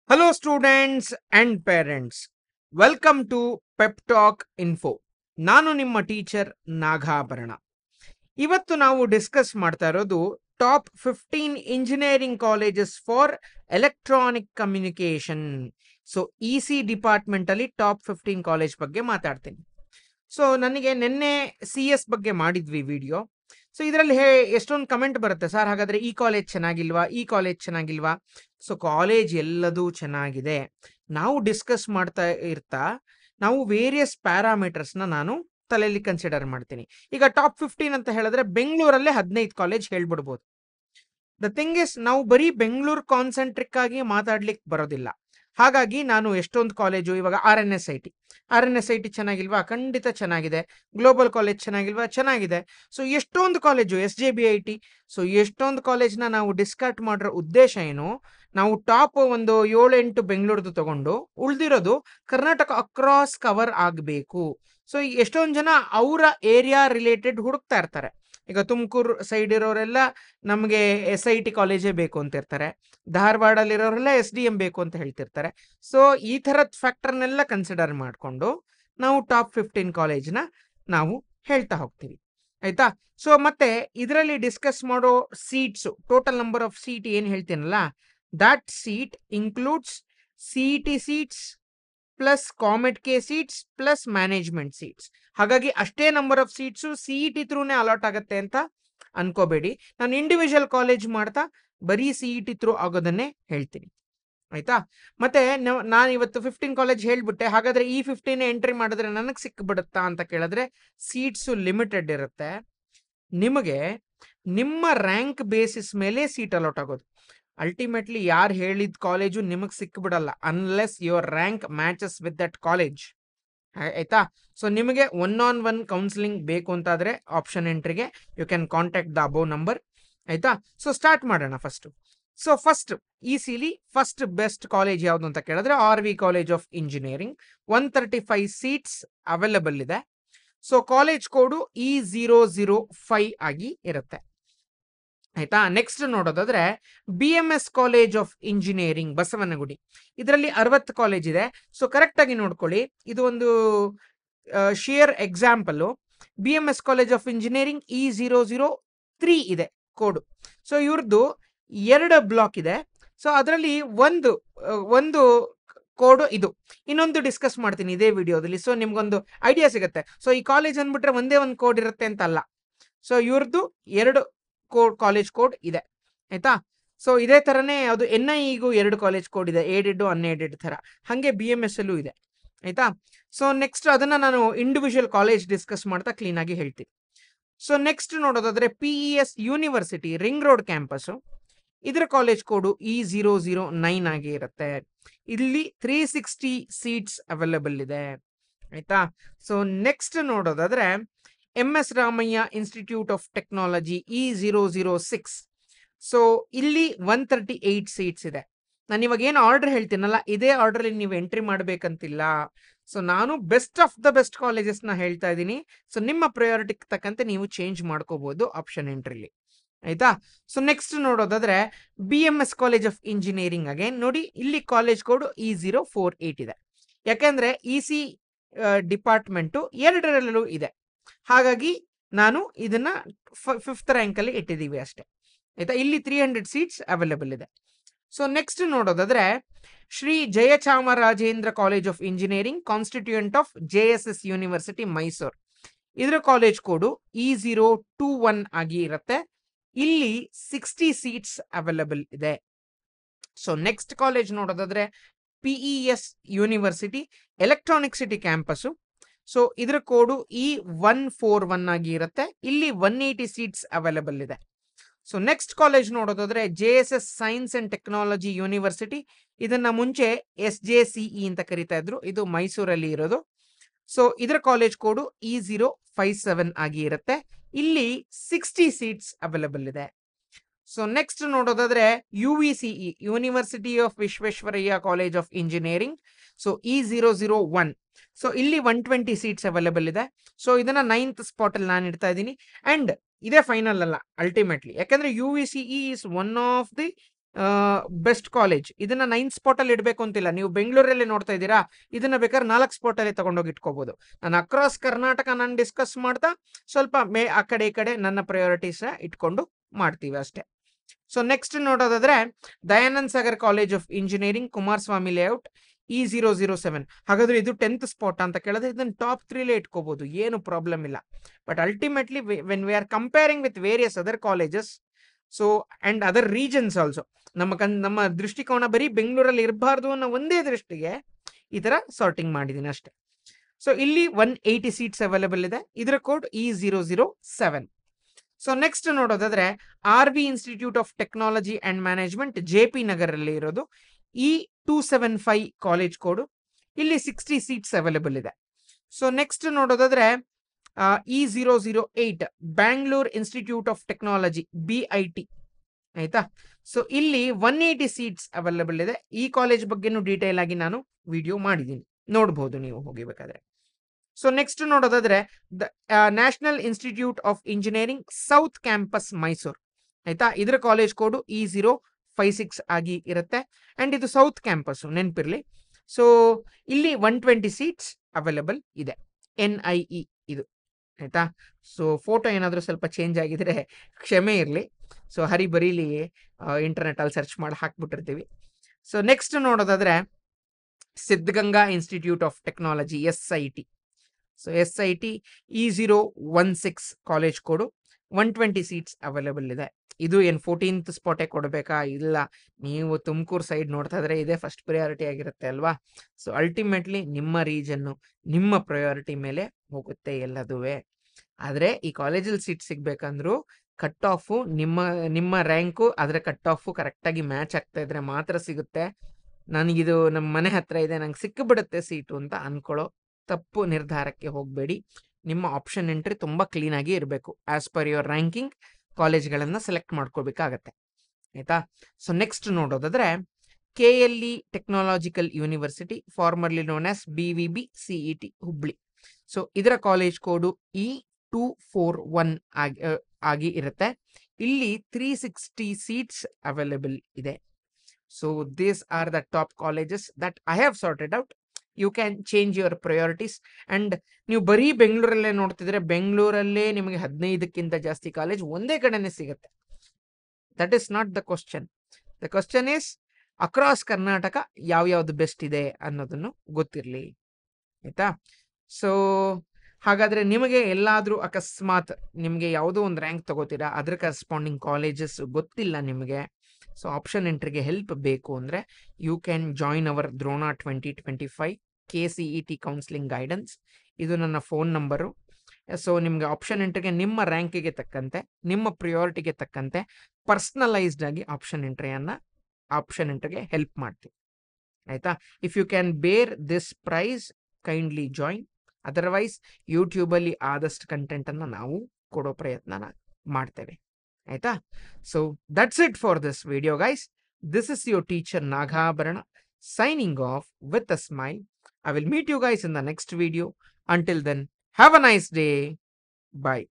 Hello, students and parents. Welcome to Pep Talk Info. ನಾನು ನಿಮ್ಮ teacher Nagabharana. ಇವತ್ತು ನಾವು ಡಿಸ್ಕಸ್ ಮಾಡ್ತಾ ಇರೋದು top 15 engineering colleges for electronic communication. So E department ಅಲ್ಲಿ ಟಾಪ್ 15 ಕಾಲೇಜ್ ಬಗ್ಗೆ ಮಾತಾಡ್ತೀನಿ. ಸೊ ನನಗೆ ನಿನ್ನೆ CS ಬಗ್ಗೆ ಮಾಡಿದ್ವಿ ವಿಡಿಯೋ. ಸೊ ಇದರಲ್ಲಿ ಎಷ್ಟೊಂದು ಕಮೆಂಟ್ ಬರುತ್ತೆ, ಸರ್ ಹಾಗಾದ್ರೆ ಈ ಕಾಲೇಜ್ ಚೆನ್ನಾಗಿಲ್ವಾ, ಈ ಕಾಲೇಜ್ ಚೆನ್ನಾಗಿಲ್ವಾ. ಸೊ ಕಾಲೇಜ್ ಎಲ್ಲದೂ ಚೆನ್ನಾಗಿದೆ. ನಾವು ಡಿಸ್ಕಸ್ ಮಾಡ್ತಾ ಇರ್ತಾ ನಾವು ವೇರಿಯಸ್ ಪ್ಯಾರಾಮೀಟರ್ಸ್ನ ನಾನು ತಲೆಯಲ್ಲಿ ಕನ್ಸಿಡರ್ ಮಾಡ್ತೀನಿ. ಈಗ ಟಾಪ್ 15 ಅಂತ ಹೇಳಿದ್ರೆ ಬೆಂಗಳೂರಲ್ಲೇ 15 ಕಾಲೇಜ್ ಹೇಳ್ಬಿಡ್ಬೋದು. ದ ಥಿಂಗ್ ಇಸ್, ನಾವು ಬರೀ ಬೆಂಗಳೂರು ಕಾನ್ಸಂಟ್ರಿಕ್ ಆಗಿ ಮಾತಾಡ್ಲಿಕ್ಕೆ ಬರೋದಿಲ್ಲ. ಹಾಗಾಗಿ ನಾನು ಎಷ್ಟೊಂದು ಕಾಲೇಜು, ಇವಾಗ RNSIT ಚೆನ್ನಾಗಿಲ್ವಾ, ಖಂಡಿತ ಚೆನ್ನಾಗಿದೆ. ಗ್ಲೋಬಲ್ ಕಾಲೇಜ್ ಚೆನ್ನಾಗಿಲ್ವಾ, ಚೆನ್ನಾಗಿದೆ. ಸೊ ಎಷ್ಟೊಂದು ಕಾಲೇಜು, SJBIT, ಸೊ ಎಷ್ಟೊಂದು ಕಾಲೇಜ್ನ ನಾವು ಡಿಸ್ಕಟ್ ಮಾಡಿರೋ ಉದ್ದೇಶ ಏನು, ನಾವು ಟಾಪ್ ಒಂದು 7-8 ಬೆಂಗಳೂರದು ತಗೊಂಡು ಉಳಿದಿರೋದು ಕರ್ನಾಟಕ ಅಕ್ರಾಸ್ ಕವರ್ ಆಗಬೇಕು. ಸೊ ಎಷ್ಟೊಂದು ಜನ ಅವರ ಏರಿಯಾ ರಿಲೇಟೆಡ್ ಹುಡುಕ್ತಾ ಇರ್ತಾರೆ. ಈಗ ತುಮಕೂರು ಸೈಡ್ ಇರೋರೆಲ್ಲ ನಮಗೆ SIT ಕಾಲೇಜೇ ಬೇಕು ಅಂತ ಇರ್ತಾರೆ, ಧಾರವಾಡಲ್ಲಿರೋರೆಲ್ಲ SDM ಬೇಕು ಅಂತ ಹೇಳ್ತಿರ್ತಾರೆ. ಸೊ ಈ ಥರದ ಫ್ಯಾಕ್ಟರ್ನೆಲ್ಲ ಕನ್ಸಿಡರ್ ಮಾಡಿಕೊಂಡು ನಾವು ಟಾಪ್ 15 ಕಾಲೇಜ್ನ ನಾವು ಹೇಳ್ತಾ ಹೋಗ್ತೀವಿ, ಆಯ್ತಾ. ಸೊ ಮತ್ತೆ ಇದರಲ್ಲಿ ಡಿಸ್ಕಸ್ ಮಾಡೋ seats, total number of seat ಏನು ಹೇಳ್ತೀನಲ್ಲ, that seat includes CET seats plus COMEDK seats plus management seats. ಹಾಗಾಗಿ ಅಷ್ಟೇ ನಂಬರ್ ಆಫ್ ಸೀಟ್ಸು CET ಥ್ರೂನೇ ಅಲಾಟ್ ಆಗುತ್ತೆ ಅಂತ ಅನ್ಕೋಬೇಡಿ. ನಾನು ಇಂಡಿವಿಜುವಲ್ ಕಾಲೇಜ್ ಮಾಡ್ತಾ ಬರೀ CET ಥ್ರೂ ಆಗೋದನ್ನೇ ಹೇಳ್ತೀನಿ, ಆಯ್ತಾ. ಮತ್ತೆ ನಾನು ಇವತ್ತು 15 ಕಾಲೇಜ್ ಹೇಳ್ಬಿಟ್ಟೆ, ಹಾಗಾದ್ರೆ ಈ 15 ಎಂಟ್ರಿ ಮಾಡಿದ್ರೆ ನನಗೆ ಸಿಕ್ಬಿಡುತ್ತಾ ಅಂತ ಕೇಳಿದ್ರೆ ಸೀಟ್ಸು ಲಿಮಿಟೆಡ್ ಇರುತ್ತೆ. ನಿಮಗೆ ನಿಮ್ಮ ರ್ಯಾಂಕ್ ಬೇಸಿಸ್ ಮೇಲೆ ಸೀಟ್ ಅಲಾಟ್ ಆಗೋದು. ಅಲ್ಟಿಮೇಟ್ಲಿ ಯಾರು ಹೇಳಿದ ಕಾಲೇಜು ನಿಮಗೆ ಸಿಕ್ಬಿಡಲ್ಲ unless your rank matches with that college, ಆಯ್ತಾ. ಸೊ ನಿಮಗೆ 1-on-1 ಕೌನ್ಸಿಲಿಂಗ್ ಬೇಕು ಅಂತಾದ್ರೆ ಆಪ್ಷನ್ ಎಂಟ್ರಿಗೆ you can contact the above number, ಆಯ್ತಾ. ಸೊ ಸ್ಟಾರ್ಟ್ ಮಾಡೋಣ first. So first best college ಯಾವುದು ಅಂತ ಕೇಳಿದ್ರೆ RV college of engineering. 135 seats available ಇದೆ. ಸೊ ಕಾಲೇಜ್ ಕೋಡು E005 ಆಗಿ ಇರುತ್ತೆ, ಆಯ್ತಾ. ನೆಕ್ಸ್ಟ್ ನೋಡೋದಾದ್ರೆ BMS college of engineering Basavanagudi. ಇದರಲ್ಲಿ 60 ಕಾಲೇಜ್ ಇದೆ. ಸೊ ಕರೆಕ್ಟ್ ಆಗಿ ನೋಡ್ಕೊಳ್ಳಿ, ಇದು ಒಂದು share example. BMS college of engineering E003 ಇದೆ ಕೋಡು. ಸೊ ಇವ್ರದ್ದು 2 ಬ್ಲಾಕ್ ಇದೆ. ಸೊ ಅದರಲ್ಲಿ ಒಂದು ಕೋಡ್ ಇದು, ಇನ್ನೊಂದು ಡಿಸ್ಕಸ್ ಮಾಡ್ತೀನಿ ಇದೇ ವಿಡಿಯೋದಲ್ಲಿ. ಸೊ ನಿಮ್ಗೊಂದು ಐಡಿಯಾ ಸಿಗುತ್ತೆ. ಸೊ ಈ ಕಾಲೇಜ್ ಅಂದ್ಬಿಟ್ರೆ ಒಂದೇ ಒಂದು ಕೋಡ್ ಇರುತ್ತೆ ಅಂತ ಅಲ್ಲ. ಸೊ ಇವ್ರದ್ದು 2 ಕಾಲೇಜ್ ಕೋಡ್ ಇದೆ, ಆಯ್ತಾ. ಸೊ ಇದೇ ತರನೇ ಅದು NIEಗೂ 2 ಕಾಲೇಜ್ ಕೋಡ್ ಇದೆ, ಏಡೆಡ್ ಅನ್ಏಡೆಡ್ ತರ. ಹಾಗೆ BMS ಅಲ್ಲೂ ಇದೆ, ಆಯ್ತಾ. ಸೊ ನೆಕ್ಸ್ಟ್ ಅದನ್ನ ನಾನು ಇಂಡಿವಿಜುವಲ್ ಕಾಲೇಜ್ ಡಿಸ್ಕಸ್ ಮಾಡ್ತಾ ಕ್ಲೀನ್ ಆಗಿ ಹೇಳ್ತೀನಿ. ಸೊ ನೆಕ್ಸ್ಟ್ ನೋಡೋದಾದ್ರೆ PES university ring road campus. ಇದರ ಕಾಲೇಜ್ ಕೋಡು E009 ಆಗಿ ಇರುತ್ತೆ. ಇಲ್ಲಿ 360 ಸೀಟ್ಸ್ ಅವೈಲಬಲ್ ಇದೆ, ಆಯ್ತಾ. ಸೊ ನೆಕ್ಸ್ಟ್ ನೋಡೋದಾದ್ರೆ MS Ramaiah institute of technology E006. So ಇಲ್ಲಿ 138 ಸೀಟ್ಸ್ ಇದೆ. ನಾನು ಇವಾಗ ಏನು ಆರ್ಡರ್ ಹೇಳ್ತೀನಲ್ಲ, ಇದೇ ಆರ್ಡರ್ ನೀವು ಎಂಟ್ರಿ ಮಾಡಬೇಕಂತಿಲ್ಲ. ಸೊ ನಾನು ಬೆಸ್ಟ್ ಆಫ್ ದ ಬೆಸ್ಟ್ ಕಾಲೇಜಸ್ನ ಹೇಳ್ತಾ ಇದ್ದೀನಿ. ಸೊ ನಿಮ್ಮ ಪ್ರಯಾರಿಟಿಗೆ ತಕ್ಕಂತೆ ನೀವು ಚೇಂಜ್ ಮಾಡ್ಕೋಬಹುದು ಆಪ್ಷನ್ ಎಂಟ್ರಿಲಿ, ಆಯ್ತಾ. ಸೊ ನೆಕ್ಸ್ಟ್ ನೋಡೋದಾದ್ರೆ BMS college of engineering again ನೋಡಿ, ಇಲ್ಲಿ ಕಾಲೇಜ್ ಕೋಡ್ E048 ಇದೆ. ಯಾಕೆಂದ್ರೆ EC ಡಿಪಾರ್ಟ್ಮೆಂಟು 2ರಲ್ಲೂ ಇದೆ, ಹಾಗಾಗಿ ನಾನು ಇದನ್ನ 5th ರ್ಯಾಂಕ್ ಅಲ್ಲಿ ಇಟ್ಟಿದ್ದೀವಿ ಅಷ್ಟೇ, ಆಯ್ತಾ. ಇಲ್ಲಿ 300 ಸೀಟ್ಸ್ ಅವೈಲೇಬಲ್ ಇದೆ. ಸೊ ನೆಕ್ಸ್ಟ್ ನೋಡೋದಾದ್ರೆ Shri Jayachamarajendra college of engineering constituent of JSS university Mysuru. ಇದರ ಕಾಲೇಜ್ ಕೋಡು E021 ಆಗಿ ಇರುತ್ತೆ. ಇಲ್ಲಿ 60 ಸೀಟ್ಸ್ ಅವೈಲಬಲ್ ಇದೆ. ಸೊ ನೆಕ್ಸ್ಟ್ ಕಾಲೇಜ್ ನೋಡೋದಾದ್ರೆ PES university electronic city campus. So ಇದರ ಕೋಡು E141 ಆಗಿ ಇರುತ್ತೆ. ಇಲ್ಲಿ 180 ಸೀಟ್ಸ್ ಅವೈಲಬಲ್ ಇದೆ. ಸೊ ನೆಕ್ಸ್ಟ್ ಕಾಲೇಜ್ ನೋಡೋದಾದ್ರೆ JSS science and technology university. ಇದನ್ನ ಮುಂಚೆ SJCE ಅಂತ ಕರಿತಾ ಇದ್ರು, ಇದು ಮೈಸೂರಲ್ಲಿ ಇರೋದು. ಸೊ ಇದರ ಕಾಲೇಜ್ ಕೋಡು E057 ಆಗಿ ಇರುತ್ತೆ. ಇಲ್ಲಿ 60 ಸೀಟ್ಸ್ ಅವೈಲಬಲ್ ಇದೆ. ಸೊ ನೆಕ್ಸ್ಟ್ ನೋಡೋದಾದ್ರೆ UVCE university of Visvesvaraya college of engineering. So E001. So ಇಲ್ಲಿ 120 ಸೀಟ್ಸ್ ಅವೈಲಬಲ್ ಇದೆ. ಸೊ ಇದನ್ನ 9th ಸ್ಪಾಟ್ ಅಲ್ಲಿ ನಾನು ಇಡ್ತಾ ಇದ್ದೀನಿ. ಅಂಡ್ ಇದೇ ಫೈನಲ್ ಅಲ್ಲ ಅಲ್ಟಿಮೇಟ್ಲಿ, ಯಾಕಂದ್ರೆ UVCE is one of the best college ಇದನ್ನ 9th ಸ್ಪಾಟಲ್ಲಿ ಇಡಬೇಕು ಅಂತಿಲ್ಲ. ನೀವು ಬೆಂಗಳೂರಲ್ಲಿ ನೋಡ್ತಾ ಇದ್ದೀರಾ, ಇದನ್ನ ಬೇಕಾದ್ರೆ 4 ಸ್ಪಾಟಲ್ಲಿ ತಗೊಂಡೋಗಿ ಇಟ್ಕೋಬಹುದು. ನಾನು ಅಕ್ರಾಸ್ ಕರ್ನಾಟಕ ನಾನು ಡಿಸ್ಕಸ್ ಮಾಡ್ತಾ ಸ್ವಲ್ಪ ಆ ಕಡೆ ಈ ಕಡೆ ನನ್ನ ಪ್ರಯಾರಿಟೀಸ್ ಇಟ್ಕೊಂಡು ಮಾಡ್ತೀವಿ ಅಷ್ಟೇ. ಸೊ ನೆಕ್ಸ್ಟ್ ನೋಡೋದಾದ್ರೆ Dayanand Sagar college of engineering, Kumaraswamy layout, E007. ಹಾಗಾದ್ರೆ ಇದು 10th ಸ್ಪಾಟ್ ಅಂತ ಕೇಳಿದ್ರೆ ಇದನ್ನ ಟಾಪ್ 3ಲೇ ಇಟ್ಕೋಬಹುದು, ಏನು ಪ್ರಾಬ್ಲಮ್ ಇಲ್ಲ. But ultimately when we are comparing with various other colleges so and other regions also, ನಮ್ಮ ದೃಷ್ಟಿಕೋನ ಬರೀ ಬೆಂಗಳೂರಲ್ಲಿ ಇರಬಾರ್ದು ಅನ್ನೋ ಒಂದೇ ದೃಷ್ಟಿಗೆ ಈ ತರ ಸಾರ್ಟಿಂಗ್ ಮಾಡಿದೀನಿ ಅಷ್ಟೇ. ಸೊ ಇಲ್ಲಿ 180 ಸೀಟ್ಸ್ ಅವೈಲೇಬಲ್ ಇದೆ. ಇದರ ಕೋಡ್ E007. ಸೊ ನೆಕ್ಸ್ಟ್ ನೋಡೋದಾದ್ರೆ RV institute of technology and management, JP Nagar ಅಲ್ಲಿ ಇರೋದು, E275 ಕಾಲೇಜ್ ಕೋಡು. ಇಲ್ಲಿ 60 ಸೀಟ್ಸ್ ಅವೈಲೇಬಲ್ ಇದೆ. ಸೊ ನೆಕ್ಸ್ಟ್ ನೋಡೋದಾದ್ರೆ E008 Bangalore institute of technology, BIT, ಆಯ್ತಾ. ಸೊ ಇಲ್ಲಿ 180 ಸೀಟ್ಸ್ ಅವೈಲೇಬಲ್ ಇದೆ. ಈ ಕಾಲೇಜ್ ಬಗ್ಗೆನೂ ಡೀಟೇಲ್ ಆಗಿ ನಾನು ವಿಡಿಯೋ ಮಾಡಿದ್ದೀನಿ, ನೋಡ್ಬೋದು ನೀವು ಹೋಗಿಬೇಕಾದ್ರೆ. ಸೊ ನೆಕ್ಸ್ಟ್ ನೋಡೋದಾದ್ರೆ national institute of engineering south campus Mysuru, ಆಯ್ತಾ. ಇದರ ಕಾಲೇಜ್ ಕೋಡು E056 ಆಗಿ ಇರುತ್ತೆ. ಅಂಡ್ ಇದು ಸೌತ್ ಕ್ಯಾಂಪಸ್ ನೆನಪಿರ್ಲಿ. ಸೊ ಇಲ್ಲಿ 120 ಸೀಟ್ಸ್ ಅವೈಲೇಬಲ್ ಇದೆ. NIE ಇದು, ಆಯ್ತಾ. ಸೊ ಫೋಟೋ ಏನಾದರೂ ಸ್ವಲ್ಪ ಚೇಂಜ್ ಆಗಿದ್ರೆ ಕ್ಷಮೆ ಇರಲಿ. ಸೊ ಹರಿಬರೀಲಿ ಇಂಟರ್ನೆಟ್ ಅಲ್ಲಿ ಸರ್ಚ್ ಮಾಡಿ ಹಾಕ್ಬಿಟ್ಟಿರ್ತೀವಿ. ಸೊ ನೆಕ್ಸ್ಟ್ ನೋಡೋದಾದ್ರೆ Siddaganga institute of technology, SIT. So SIT E016 college code, 120 seats available ಇದೆ. ಇದು ಏನು 14th ಸ್ಪಾಟೇ ಕೊಡಬೇಕಾ? ಇಲ್ಲ, ನೀವು ತುಮಕೂರು ಸೈಡ್ ನೋಡ್ತಾ ಇದ್ರೆ ಇದೇ ಫಸ್ಟ್ ಪ್ರಿಯಾರಿಟಿ ಆಗಿರುತ್ತೆ ಅಲ್ವಾ. ಸೊ ಅಲ್ಟಿಮೇಟ್ಲಿ ನಿಮ್ಮ ರೀಜನ್ನು ನಿಮ್ಮ ಪ್ರಯಾರಿಟಿ ಮೇಲೆ ಹೋಗುತ್ತೆ ಎಲ್ಲದುವೆ. ಆದರೆ ಈ ಕಾಲೇಜಲ್ಲಿ ಸೀಟ್ ಸಿಗ್ಬೇಕಂದ್ರೂ ಕಟ್ ಆಫು ನಿಮ್ಮ ರ್ಯಾಂಕು ಅದರ ಕಟ್ ಆಫು ಕರೆಕ್ಟಾಗಿ ಮ್ಯಾಚ್ ಆಗ್ತಾ ಇದ್ರೆ ಮಾತ್ರ ಸಿಗುತ್ತೆ. ನನಗಿದು ನಮ್ಮ ಮನೆ ಹತ್ರ ಇದೆ, ನಂಗೆ ಸಿಕ್ಕಿಬಿಡುತ್ತೆ ಸೀಟು ಅಂತ ಅನ್ಕೊಳ್ಳೋ ತಪ್ಪು ನಿರ್ಧಾರಕ್ಕೆ ಹೋಗಬೇಡಿ. ನಿಮ್ಮ ಆಪ್ಷನ್ ಎಂಟ್ರಿ ತುಂಬ ಕ್ಲೀನಾಗಿ ಇರಬೇಕು. ಆಸ್ ಪರ್ ಯುವರ್ ರ್ಯಾಂಕಿಂಗ್ ಕಾಲೇಜ್ಗಳನ್ನು ಸೆಲೆಕ್ಟ್ ಮಾಡ್ಕೋಬೇಕಾಗತ್ತೆ, ಆಯ್ತಾ. ಸೊ ನೆಕ್ಸ್ಟ್ ನೋಡೋದಾದ್ರೆ KLE technological university, formerly known as BVB CET Hubli. So ಇದರ ಕಾಲೇಜ್ ಕೋಡು E241 ಆಗಿ ಇರುತ್ತೆ. ಇಲ್ಲಿ 360 ಸೀಟ್ಸ್ ಅವೈಲೇಬಲ್ ಇದೆ. So these are the top colleges that I have sorted out. You can change your priorities. And ನೀವು ಬರೀ ಬೆಂಗಳೂರಲ್ಲೇ ನೋಡ್ತಿದ್ರೆ ಬೆಂಗಳೂರಲ್ಲೇ ನಿಮಗೆ 15ಕ್ಕಿಂತ ಜಾಸ್ತಿ ಕಾಲೇಜ್ ಒಂದೇ ಕಡೆನೇ ಸಿಗುತ್ತೆ. That is not the question. The question is across Karnataka ಯಾವ್ಯಾವ್ದು ಬೆಸ್ಟ್ ಇದೆ ಅನ್ನೋದನ್ನು ಗೊತ್ತಿರಲಿ, ಆಯ್ತಾ. ಸೊ ಹಾಗಾದ್ರೆ ನಿಮಗೆ ಎಲ್ಲಾದರೂ ಅಕಸ್ಮಾತ್ ನಿಮಗೆ ಯಾವುದೋ ಒಂದು ರ್ಯಾಂಕ್ ತಗೋತೀರಾ, ಅದ್ರ ಕರೆಸ್ಪಾಂಡಿಂಗ್ ಕಾಲೇಜಸ್ ಗೊತ್ತಿಲ್ಲ ನಿಮಗೆ, ಸೊ ಆಪ್ಷನ್ ಎಂಟ್ರಿಗೆ ಹೆಲ್ಪ್ ಬೇಕು ಅಂದರೆ you can join our Drona 2025 KCET counselling guidance. ಇದು ನನ್ನ ಫೋನ್ ನಂಬರು. ಸೊ ನಿಮಗೆ ಆಪ್ಷನ್ ಎಂಟ್ರಿಗೆ ನಿಮ್ಮ ರ್ಯಾಂಕಿಗೆ ತಕ್ಕಂತೆ ನಿಮ್ಮ ಪ್ರಿಯಾರಿಟಿಗೆ ತಕ್ಕಂತೆ ಪರ್ಸ್ನಲೈಸ್ಡ್ ಆಗಿ ಆಪ್ಷನ್ ಎಂಟ್ರಿಗೆ ಹೆಲ್ಪ್ ಮಾಡ್ತೀವಿ, ಆಯ್ತಾ. If you can bear this price kindly join. Otherwise ಯೂಟ್ಯೂಬಲ್ಲಿ ಆದಷ್ಟು ಕಂಟೆಂಟನ್ನು ನಾವು ಕೊಡೋ ಪ್ರಯತ್ನನ ಮಾಡ್ತೇವೆ, ಆಯ್ತಾ. So that's it for this video guys. This is your teacher Nagabharana signing off with a smile. I will meet you guys in the next video. Until then, have a nice day. Bye.